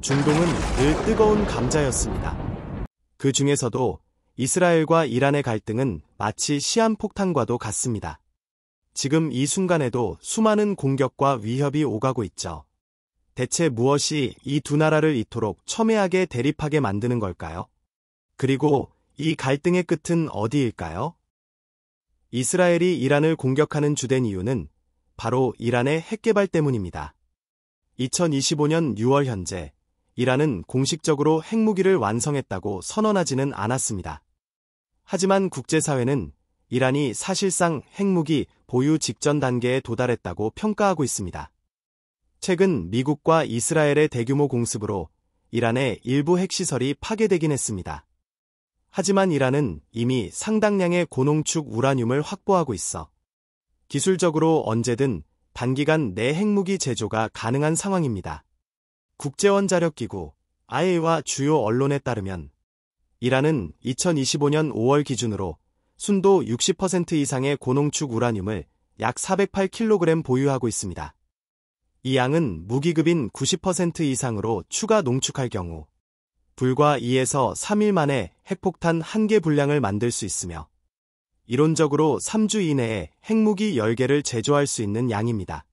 중동은 늘 뜨거운 감자였습니다. 그 중에서도 이스라엘과 이란의 갈등은 마치 시한폭탄과도 같습니다. 지금 이 순간에도 수많은 공격과 위협이 오가고 있죠. 대체 무엇이 이 두 나라를 이토록 첨예하게 대립하게 만드는 걸까요? 그리고 이 갈등의 끝은 어디일까요? 이스라엘이 이란을 공격하는 주된 이유는 바로 이란의 핵개발 때문입니다. 2025년 6월 현재 이란은 공식적으로 핵무기를 완성했다고 선언하지는 않았습니다. 하지만 국제사회는 이란이 사실상 핵무기 보유 직전 단계에 도달했다고 평가하고 있습니다. 최근 미국과 이스라엘의 대규모 공습으로 이란의 일부 핵시설이 파괴되긴 했습니다. 하지만 이란은 이미 상당량의 고농축 우라늄을 확보하고 있어 기술적으로 언제든 단기간 내 핵무기 제조가 가능한 상황입니다. 국제원자력기구 IAEA와 주요 언론에 따르면 이란은 2025년 5월 기준으로 순도 60% 이상의 고농축 우라늄을 약 408kg 보유하고 있습니다. 이 양은 무기급인 90% 이상으로 추가 농축할 경우 불과 2에서 3일 만에 핵폭탄 1개 분량을 만들 수 있으며 이론적으로 3주 이내에 핵무기 10개를 제조할 수 있는 양입니다.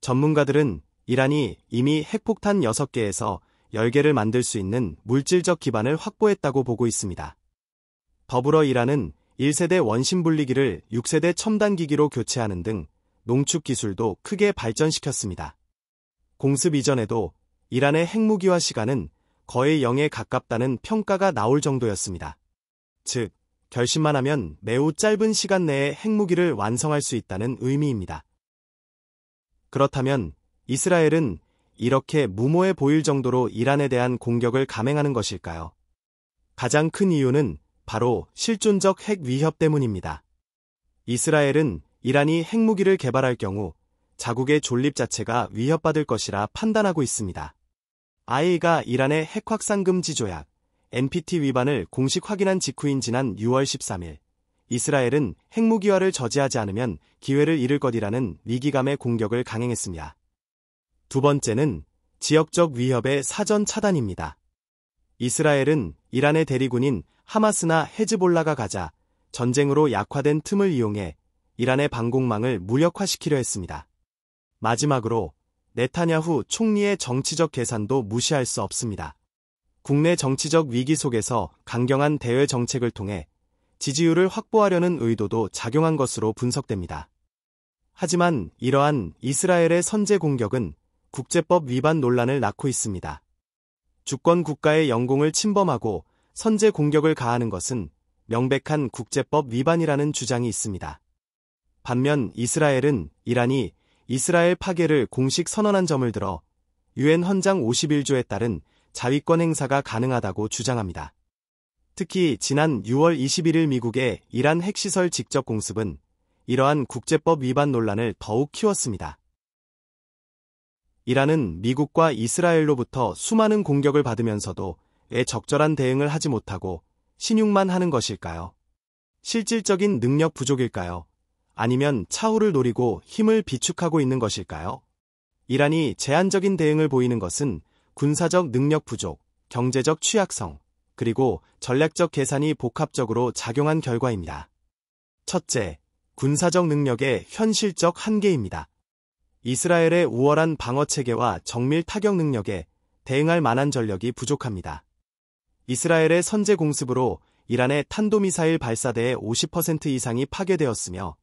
전문가들은 이란이 이미 핵폭탄 6개에서 10개를 만들 수 있는 물질적 기반을 확보했다고 보고 있습니다. 더불어 이란은 1세대 원심 분리기를 6세대 첨단기기로 교체하는 등 농축 기술도 크게 발전시켰습니다. 공습 이전에도 이란의 핵무기화 시간은 거의 0에 가깝다는 평가가 나올 정도였습니다. 즉, 결심만 하면 매우 짧은 시간 내에 핵무기를 완성할 수 있다는 의미입니다. 그렇다면 이스라엘은 이렇게 무모해 보일 정도로 이란에 대한 공격을 감행하는 것일까요? 가장 큰 이유는 바로 실존적 핵 위협 때문입니다. 이스라엘은 이란이 핵무기를 개발할 경우 자국의 존립 자체가 위협받을 것이라 판단하고 있습니다. IAEA가 이란의 핵 확산 금지 조약 NPT 위반을 공식 확인한 직후인 지난 6월 13일 이스라엘은 핵무기화를 저지하지 않으면 기회를 잃을 것이라는 위기감의 공격을 강행했습니다. 두 번째는 지역적 위협의 사전 차단입니다. 이스라엘은 이란의 대리군인 하마스나 헤즈볼라가 가자 전쟁으로 약화된 틈을 이용해 이란의 방공망을 무력화시키려 했습니다. 마지막으로 네타냐후 총리의 정치적 계산도 무시할 수 없습니다. 국내 정치적 위기 속에서 강경한 대외 정책을 통해 지지율을 확보하려는 의도도 작용한 것으로 분석됩니다. 하지만 이러한 이스라엘의 선제 공격은 국제법 위반 논란을 낳고 있습니다. 주권 국가의 영공을 침범하고 선제 공격을 가하는 것은 명백한 국제법 위반이라는 주장이 있습니다. 반면 이스라엘은 이란이 이스라엘 파괴를 공식 선언한 점을 들어 유엔 헌장 51조에 따른 자위권 행사가 가능하다고 주장합니다. 특히 지난 6월 21일 미국의 이란 핵시설 직접 공습은 이러한 국제법 위반 논란을 더욱 키웠습니다. 이란은 미국과 이스라엘로부터 수많은 공격을 받으면서도 왜 적절한 대응을 하지 못하고 신용만 하는 것일까요? 실질적인 능력 부족일까요? 아니면 차후를 노리고 힘을 비축하고 있는 것일까요? 이란이 제한적인 대응을 보이는 것은 군사적 능력 부족, 경제적 취약성, 그리고 전략적 계산이 복합적으로 작용한 결과입니다. 첫째, 군사적 능력의 현실적 한계입니다. 이스라엘의 우월한 방어체계와 정밀 타격 능력에 대응할 만한 전력이 부족합니다. 이스라엘의 선제 공습으로 이란의 탄도미사일 발사대의 50% 이상이 파괴되었으며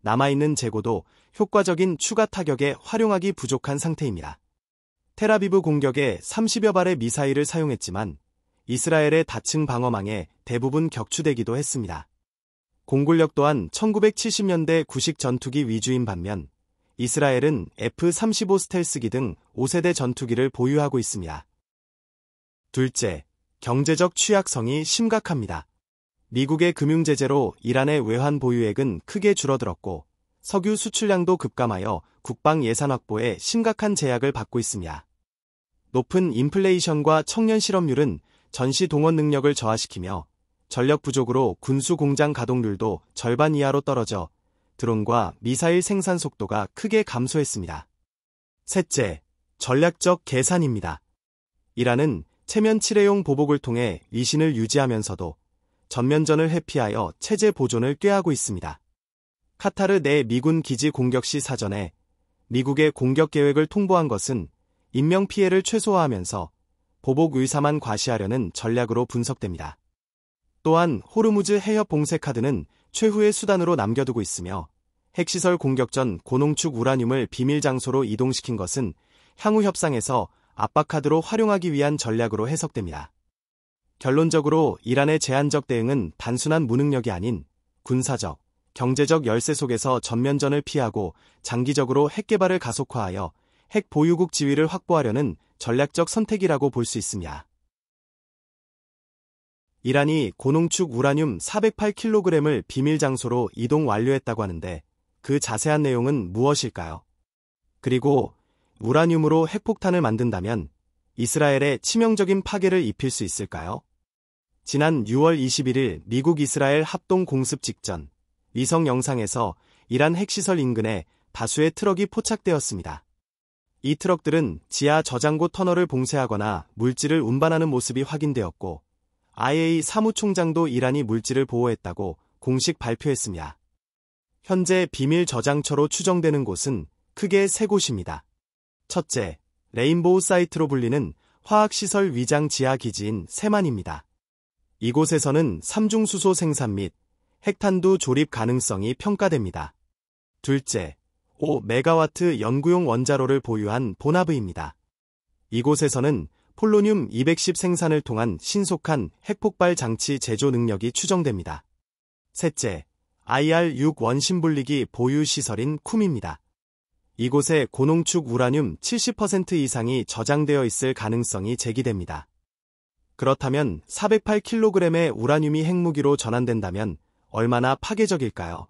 남아있는 재고도 효과적인 추가 타격에 활용하기 부족한 상태입니다. 텔아비브 공격에 30여 발의 미사일을 사용했지만 이스라엘의 다층 방어망에 대부분 격추되기도 했습니다. 공군력 또한 1970년대 구식 전투기 위주인 반면 이스라엘은 F-35 스텔스기 등 5세대 전투기를 보유하고 있습니다. 둘째, 경제적 취약성이 심각합니다. 미국의 금융제재로 이란의 외환 보유액은 크게 줄어들었고 석유 수출량도 급감하여 국방 예산 확보에 심각한 제약을 받고 있습니다. 높은 인플레이션과 청년 실업률은 전시 동원 능력을 저하시키며 전력 부족으로 군수 공장 가동률도 절반 이하로 떨어져 드론과 미사일 생산 속도가 크게 감소했습니다. 셋째, 전략적 계산입니다. 이란은 체면 칠해용 보복을 통해 위신을 유지하면서도 전면전을 회피하여 체제 보존을 꾀하고 있습니다. 카타르 내 미군 기지 공격 시 사전에 미국의 공격 계획을 통보한 것은 인명피해를 최소화하면서 보복 의사만 과시하려는 전략으로 분석됩니다. 또한 호르무즈 해협 봉쇄 카드는 최후의 수단으로 남겨두고 있으며 핵시설 공격 전 고농축 우라늄을 비밀 장소로 이동시킨 것은 향후 협상에서 압박카드로 활용하기 위한 전략으로 해석됩니다. 결론적으로 이란의 제한적 대응은 단순한 무능력이 아닌 군사적, 경제적 열세 속에서 전면전을 피하고 장기적으로 핵 개발을 가속화하여 핵 보유국 지위를 확보하려는 전략적 선택이라고 볼 수 있습니다. 이란이 고농축 우라늄 408kg을 비밀 장소로 이동 완료했다고 하는데 그 자세한 내용은 무엇일까요? 그리고 우라늄으로 핵폭탄을 만든다면 이스라엘에 치명적인 파괴를 입힐 수 있을까요? 지난 6월 21일 미국 이스라엘 합동 공습 직전 위성 영상에서 이란 핵시설 인근에 다수의 트럭이 포착되었습니다. 이 트럭들은 지하 저장고 터널을 봉쇄하거나 물질을 운반하는 모습이 확인되었고 IAEA 사무총장도 이란이 물질을 보호했다고 공식 발표했습니다. 현재 비밀 저장처로 추정되는 곳은 크게 세 곳입니다. 첫째, 레인보우 사이트로 불리는 화학시설 위장 지하 기지인 세만입니다. 이곳에서는 삼중수소 생산 및 핵탄두 조립 가능성이 평가됩니다. 둘째, 5메가와트 연구용 원자로를 보유한 보나브입니다. 이곳에서는 폴로늄 210 생산을 통한 신속한 핵폭발 장치 제조 능력이 추정됩니다. 셋째, IR-6 원심분리기 보유 시설인 쿰입니다. 이곳에 고농축 우라늄 70% 이상이 저장되어 있을 가능성이 제기됩니다. 그렇다면 408kg의 우라늄이 핵무기로 전환된다면 얼마나 파괴적일까요?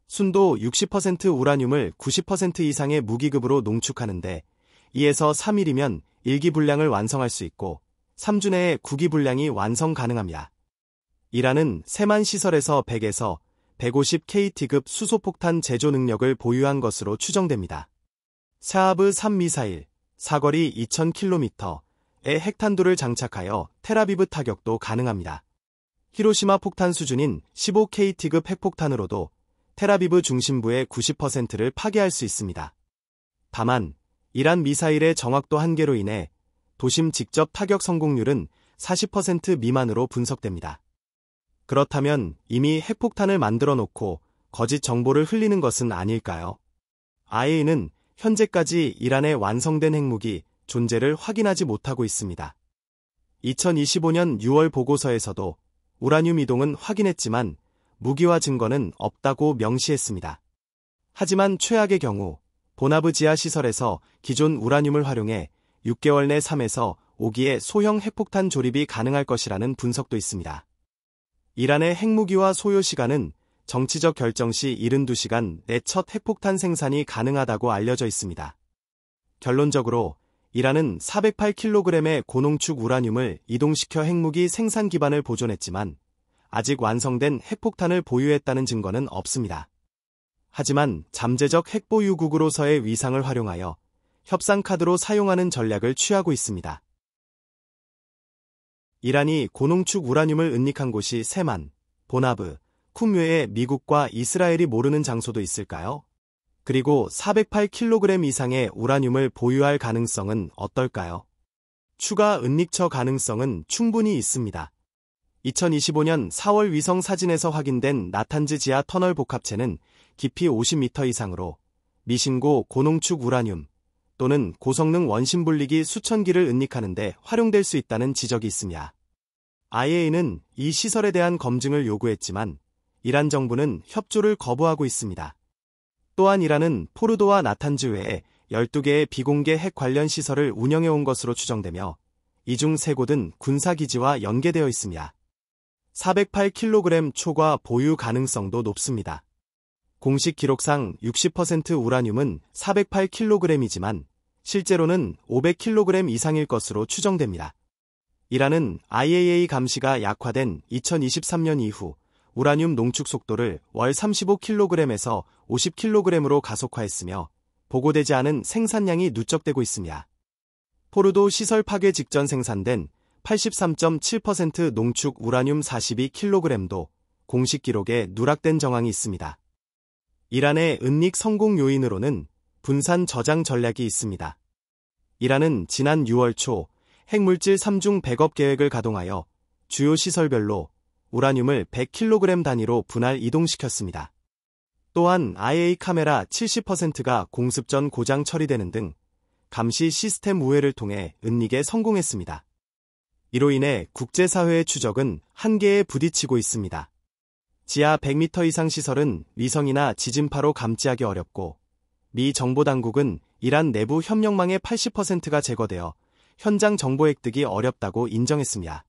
순도 60% 우라늄을 90% 이상의 무기급으로 농축하는데 2에서 3일이면 1기 분량을 완성할 수 있고 3주 내에 9기 분량이 완성 가능합니다. 이란은 세만 시설에서 100에서 150KT급 수소폭탄 제조 능력을 보유한 것으로 추정됩니다. 샤하브 3 미사일, 사거리 2000km의 핵탄두를 장착하여 텔아비브 타격도 가능합니다. 히로시마 폭탄 수준인 15KT급 핵폭탄으로도 텔아비브 중심부의 90%를 파괴할 수 있습니다. 다만 이란 미사일의 정확도 한계로 인해 도심 직접 타격 성공률은 40% 미만으로 분석됩니다. 그렇다면 이미 핵폭탄을 만들어 놓고 거짓 정보를 흘리는 것은 아닐까요? IAEA는 현재까지 이란의 완성된 핵무기 존재를 확인하지 못하고 있습니다. 2025년 6월 보고서에서도 우라늄 이동은 확인했지만 무기화 증거는 없다고 명시했습니다. 하지만 최악의 경우 보나브 지하 시설에서 기존 우라늄을 활용해 6개월 내 3에서 5기의 소형 핵폭탄 조립이 가능할 것이라는 분석도 있습니다. 이란의 핵무기화 소요 시간은 정치적 결정 시 72시간 내 첫 핵폭탄 생산이 가능하다고 알려져 있습니다. 결론적으로 이란은 408kg의 고농축 우라늄을 이동시켜 핵무기 생산 기반을 보존했지만 아직 완성된 핵폭탄을 보유했다는 증거는 없습니다. 하지만 잠재적 핵보유국으로서의 위상을 활용하여 협상 카드로 사용하는 전략을 취하고 있습니다. 이란이 고농축 우라늄을 은닉한 곳이 세만, 보나브, 쿰 외에 미국과 이스라엘이 모르는 장소도 있을까요? 그리고 408kg 이상의 우라늄을 보유할 가능성은 어떨까요? 추가 은닉처 가능성은 충분히 있습니다. 2025년 4월 위성 사진에서 확인된 나탄즈 지하 터널 복합체는 깊이 50m 이상으로 미신고 고농축 우라늄 또는 고성능 원심분리기 수천 기를 은닉하는 데 활용될 수 있다는 지적이 있습니다. IAEA는 이 시설에 대한 검증을 요구했지만 이란 정부는 협조를 거부하고 있습니다. 또한 이란은 포르도와 나탄즈 외에 12개의 비공개 핵 관련 시설을 운영해온 것으로 추정되며 이 중 3곳은 군사기지와 연계되어 있습니다. 408kg 초과 보유 가능성도 높습니다. 공식 기록상 60% 우라늄은 408kg이지만 실제로는 500kg 이상일 것으로 추정됩니다. 이란은 IAEA 감시가 약화된 2023년 이후 우라늄 농축 속도를 월 35kg에서 50kg으로 가속화했으며 보고되지 않은 생산량이 누적되고 있습니다. 포르도 시설 파괴 직전 생산된 83.7% 농축 우라늄 42kg도 공식 기록에 누락된 정황이 있습니다. 이란의 은닉 성공 요인으로는 분산 저장 전략이 있습니다. 이란은 지난 6월 초 핵물질 3중 백업 계획을 가동하여 주요 시설별로 우라늄을 100kg 단위로 분할 이동시켰습니다. 또한 IA 카메라 70%가 공습 전 고장 처리되는 등 감시 시스템 우회를 통해 은닉에 성공했습니다. 이로 인해 국제사회의 추적은 한계에 부딪히고 있습니다. 지하 100m 이상 시설은 위성이나 지진파로 감지하기 어렵고 미 정보당국은 이란 내부 협력망의 80%가 제거되어 현장 정보 획득이 어렵다고 인정했습니다.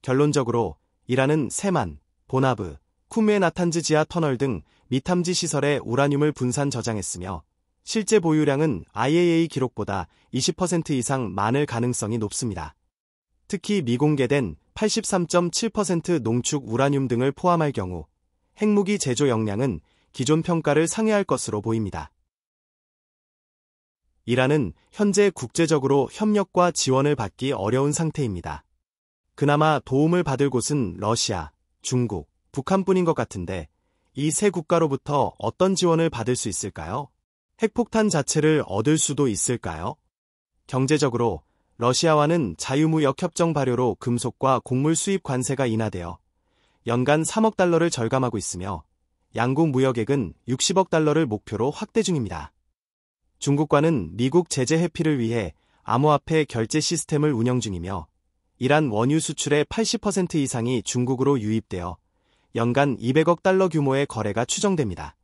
결론적으로 이란은 세만, 보나브, 쿠메 나탄즈 지하 터널 등 미탐지 시설에 우라늄을 분산 저장했으며 실제 보유량은 IAEA 기록보다 20% 이상 많을 가능성이 높습니다. 특히 미공개된 83.7% 농축 우라늄 등을 포함할 경우 핵무기 제조 역량은 기존 평가를 상회할 것으로 보입니다. 이란은 현재 국제적으로 협력과 지원을 받기 어려운 상태입니다. 그나마 도움을 받을 곳은 러시아, 중국, 북한뿐인 것 같은데 이 세 국가로부터 어떤 지원을 받을 수 있을까요? 핵폭탄 자체를 얻을 수도 있을까요? 경제적으로 러시아와는 자유무역협정 발효로 금속과 곡물 수입 관세가 인하되어 연간 3억 달러를 절감하고 있으며 양국 무역액은 60억 달러를 목표로 확대 중입니다. 중국과는 미국 제재 회피를 위해 암호화폐 결제 시스템을 운영 중이며 이란 원유 수출의 80% 이상이 중국으로 유입되어 연간 200억 달러 규모의 거래가 추정됩니다.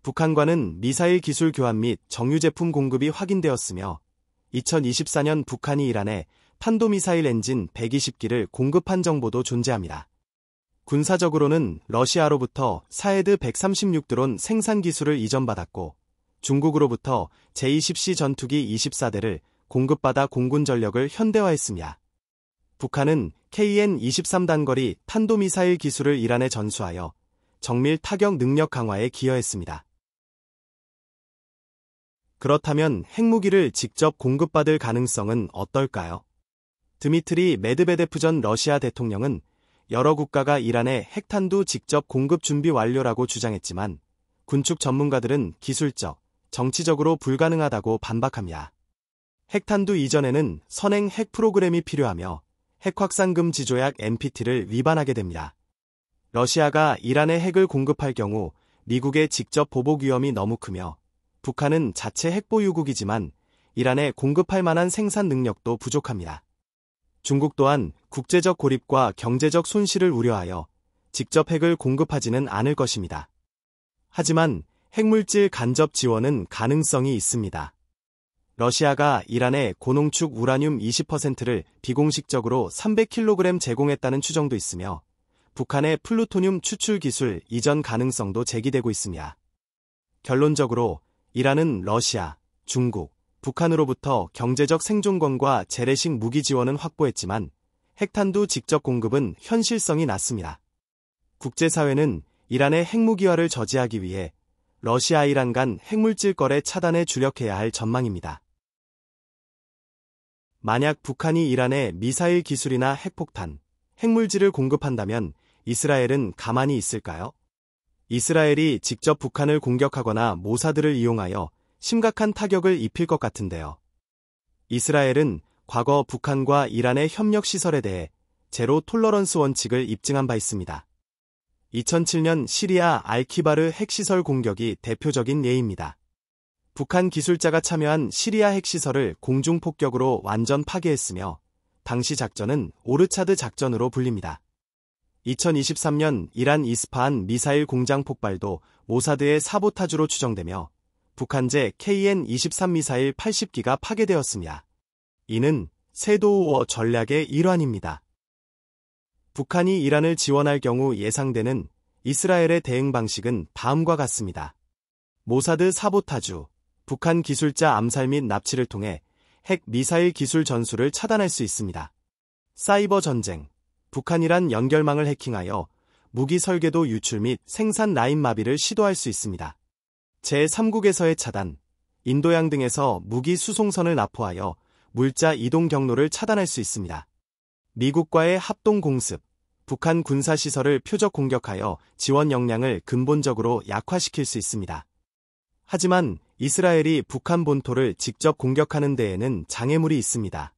북한과는 미사일 기술 교환 및 정유 제품 공급이 확인되었으며 2024년 북한이 이란에 탄도미사일 엔진 120기를 공급한 정보도 존재합니다. 군사적으로는 러시아로부터 사헤드 136 드론 생산 기술을 이전받았고 중국으로부터 제-20C 전투기 24대를 공급받아 공군 전력을 현대화했습니다. 북한은 KN-23 단거리 탄도미사일 기술을 이란에 전수하여 정밀 타격 능력 강화에 기여했습니다. 그렇다면 핵무기를 직접 공급받을 가능성은 어떨까요? 드미트리 메드베데프 전 러시아 대통령은 여러 국가가 이란에 핵탄두 직접 공급 준비 완료라고 주장했지만 군축 전문가들은 기술적, 정치적으로 불가능하다고 반박합니다. 핵탄두 이전에는 선행 핵 프로그램이 필요하며 핵확산 금지 조약 NPT를 위반하게 됩니다. 러시아가 이란에 핵을 공급할 경우 미국의 직접 보복 위험이 너무 크며 북한은 자체 핵보유국이지만 이란에 공급할 만한 생산 능력도 부족합니다. 중국 또한 국제적 고립과 경제적 손실을 우려하여 직접 핵을 공급하지는 않을 것입니다. 하지만 핵물질 간접 지원은 가능성이 있습니다. 러시아가 이란에 고농축 우라늄 20%를 비공식적으로 300kg 제공했다는 추정도 있으며 북한의 플루토늄 추출 기술 이전 가능성도 제기되고 있습니다. 결론적으로 이란은 러시아, 중국, 북한으로부터 경제적 생존권과 재래식 무기 지원은 확보했지만 핵탄두 직접 공급은 현실성이 낮습니다. 국제사회는 이란의 핵무기화를 저지하기 위해 러시아 이란 간 핵물질 거래 차단에 주력해야 할 전망입니다. 만약 북한이 이란에 미사일 기술이나 핵폭탄, 핵물질을 공급한다면 이스라엘은 가만히 있을까요? 이스라엘이 직접 북한을 공격하거나 모사드를 이용하여 심각한 타격을 입힐 것 같은데요. 이스라엘은 과거 북한과 이란의 협력 시설에 대해 제로 톨러런스 원칙을 입증한 바 있습니다. 2007년 시리아 알키바르 핵시설 공격이 대표적인 예입니다. 북한 기술자가 참여한 시리아 핵시설을 공중폭격으로 완전 파괴했으며 당시 작전은 오르차드 작전으로 불립니다. 2023년 이란 이스파한 미사일 공장 폭발도 모사드의 사보타주로 추정되며 북한제 KN-23 미사일 80기가 파괴되었습니다. 이는 세도우어 전략의 일환입니다. 북한이 이란을 지원할 경우 예상되는 이스라엘의 대응 방식은 다음과 같습니다. 모사드 사보타주, 북한 기술자 암살 및 납치를 통해 핵 미사일 기술 전수를 차단할 수 있습니다. 사이버 전쟁, 북한-이란 연결망을 해킹하여 무기 설계도 유출 및 생산 라인 마비를 시도할 수 있습니다. 제3국에서의 차단, 인도양 등에서 무기 수송선을 납포하여 물자 이동 경로를 차단할 수 있습니다. 미국과의 합동 공습, 북한 군사시설을 표적 공격하여 지원 역량을 근본적으로 약화시킬 수 있습니다. 하지만 이스라엘이 북한 본토를 직접 공격하는 데에는 장애물이 있습니다.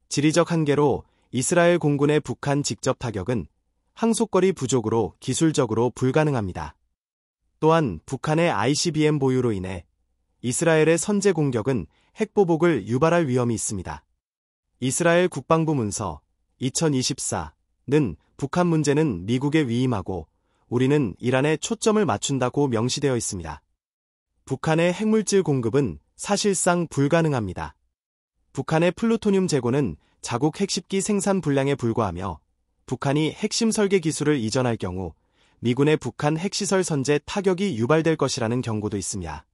지리적 한계로 이스라엘 공군의 북한 직접 타격은 항속거리 부족으로 기술적으로 불가능합니다. 또한 북한의 ICBM 보유로 인해 이스라엘의 선제 공격은 핵보복을 유발할 위험이 있습니다. 이스라엘 국방부 문서 2024는 북한 문제는 미국에 위임하고 우리는 이란에 초점을 맞춘다고 명시되어 있습니다. 북한의 핵물질 공급은 사실상 불가능합니다. 북한의 플루토늄 재고는 자국 핵십기 생산 분량에 불과하며 북한이 핵심 설계 기술을 이전할 경우 미군의 북한 핵시설 선제 타격이 유발될 것이라는 경고도 있습니다.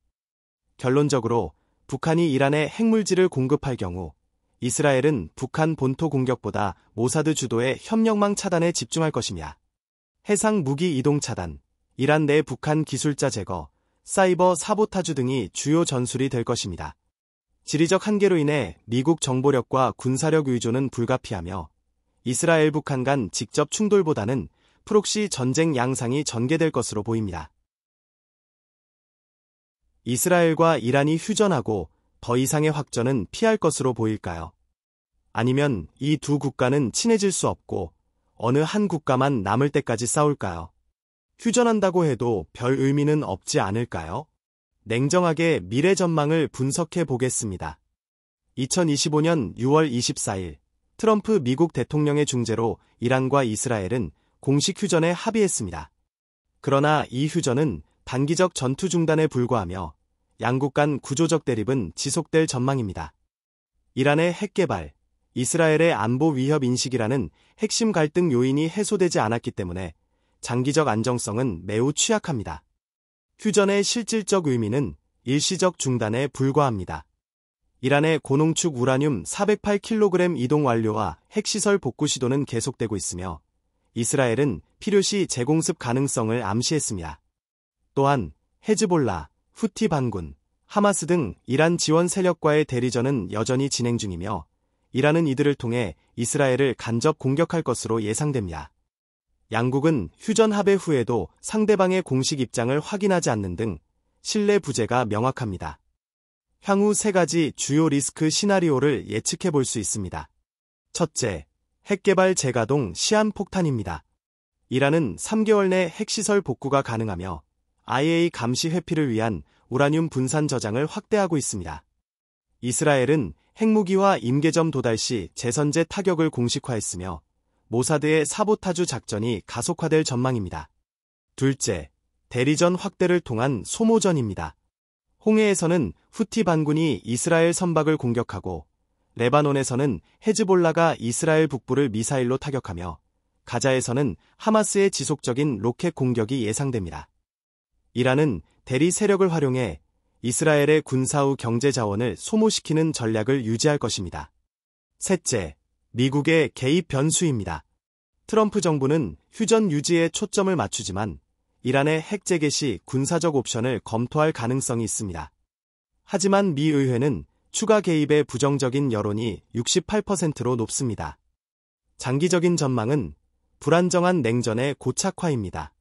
결론적으로 북한이 이란에 핵물질을 공급할 경우 이스라엘은 북한 본토 공격보다 모사드 주도의 협력망 차단에 집중할 것이며 해상 무기 이동 차단, 이란 내 북한 기술자 제거, 사이버 사보타주 등이 주요 전술이 될 것입니다. 지리적 한계로 인해 미국 정보력과 군사력 의존은 불가피하며 이스라엘 북한 간 직접 충돌보다는 프록시 전쟁 양상이 전개될 것으로 보입니다. 이스라엘과 이란이 휴전하고 더 이상의 확전은 피할 것으로 보일까요? 아니면 이 두 국가는 친해질 수 없고 어느 한 국가만 남을 때까지 싸울까요? 휴전한다고 해도 별 의미는 없지 않을까요? 냉정하게 미래 전망을 분석해 보겠습니다. 2025년 6월 24일 트럼프 미국 대통령의 중재로 이란과 이스라엘은 공식 휴전에 합의했습니다. 그러나 이 휴전은 단기적 전투 중단에 불과하며 양국 간 구조적 대립은 지속될 전망입니다. 이란의 핵 개발, 이스라엘의 안보 위협 인식이라는 핵심 갈등 요인이 해소되지 않았기 때문에 장기적 안정성은 매우 취약합니다. 휴전의 실질적 의미는 일시적 중단에 불과합니다. 이란의 고농축 우라늄 408kg 이동 완료와 핵시설 복구 시도는 계속되고 있으며 이스라엘은 필요시 재공습 가능성을 암시했습니다. 또한 헤즈볼라, 후티 반군, 하마스 등 이란 지원 세력과의 대리전은 여전히 진행 중이며 이란은 이들을 통해 이스라엘을 간접 공격할 것으로 예상됩니다. 양국은 휴전 합의 후에도 상대방의 공식 입장을 확인하지 않는 등 신뢰 부재가 명확합니다. 향후 세 가지 주요 리스크 시나리오를 예측해 볼 수 있습니다. 첫째, 핵개발 재가동 시한폭탄입니다. 이란은 3개월 내 핵시설 복구가 가능하며 IAEA 감시 회피를 위한 우라늄 분산 저장을 확대하고 있습니다. 이스라엘은 핵무기와 임계점 도달 시 재선제 타격을 공식화했으며 모사드의 사보타주 작전이 가속화될 전망입니다. 둘째, 대리전 확대를 통한 소모전입니다. 홍해에서는 후티 반군이 이스라엘 선박을 공격하고 레바논에서는 헤즈볼라가 이스라엘 북부를 미사일로 타격하며 가자에서는 하마스의 지속적인 로켓 공격이 예상됩니다. 이란은 대리 세력을 활용해 이스라엘의 군사후 경제 자원을 소모시키는 전략을 유지할 것입니다. 셋째, 미국의 개입 변수입니다. 트럼프 정부는 휴전 유지에 초점을 맞추지만 이란의 핵 재개 시 군사적 옵션을 검토할 가능성이 있습니다. 하지만 미 의회는 추가 개입의 부정적인 여론이 68%로 높습니다. 장기적인 전망은 불안정한 냉전의 고착화입니다.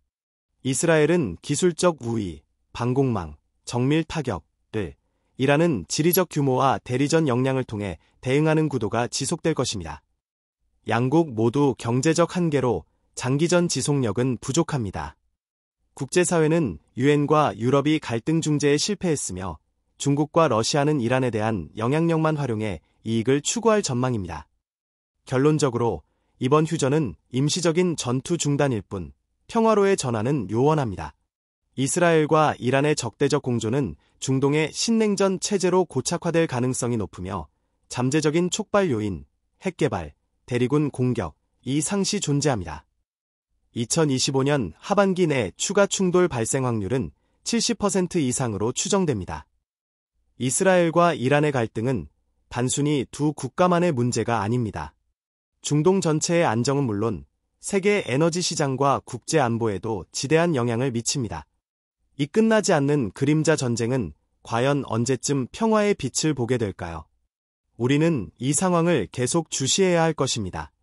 이스라엘은 기술적 우위, 방공망, 정밀 타격을, 이란은 지리적 규모와 대리전 역량을 통해 대응하는 구도가 지속될 것입니다. 양국 모두 경제적 한계로 장기전 지속력은 부족합니다. 국제사회는 유엔과 유럽이 갈등 중재에 실패했으며 중국과 러시아는 이란에 대한 영향력만 활용해 이익을 추구할 전망입니다. 결론적으로 이번 휴전은 임시적인 전투 중단일 뿐 평화로의 전환은 요원합니다. 이스라엘과 이란의 적대적 공조는 중동의 신냉전 체제로 고착화될 가능성이 높으며 잠재적인 촉발 요인, 핵개발, 대리군 공격이 상시 존재합니다. 2025년 하반기 내 추가 충돌 발생 확률은 70% 이상으로 추정됩니다. 이스라엘과 이란의 갈등은 단순히 두 국가만의 문제가 아닙니다. 중동 전체의 안정은 물론 세계 에너지 시장과 국제 안보에도 지대한 영향을 미칩니다. 이 끝나지 않는 그림자 전쟁은 과연 언제쯤 평화의 빛을 보게 될까요? 우리는 이 상황을 계속 주시해야 할 것입니다.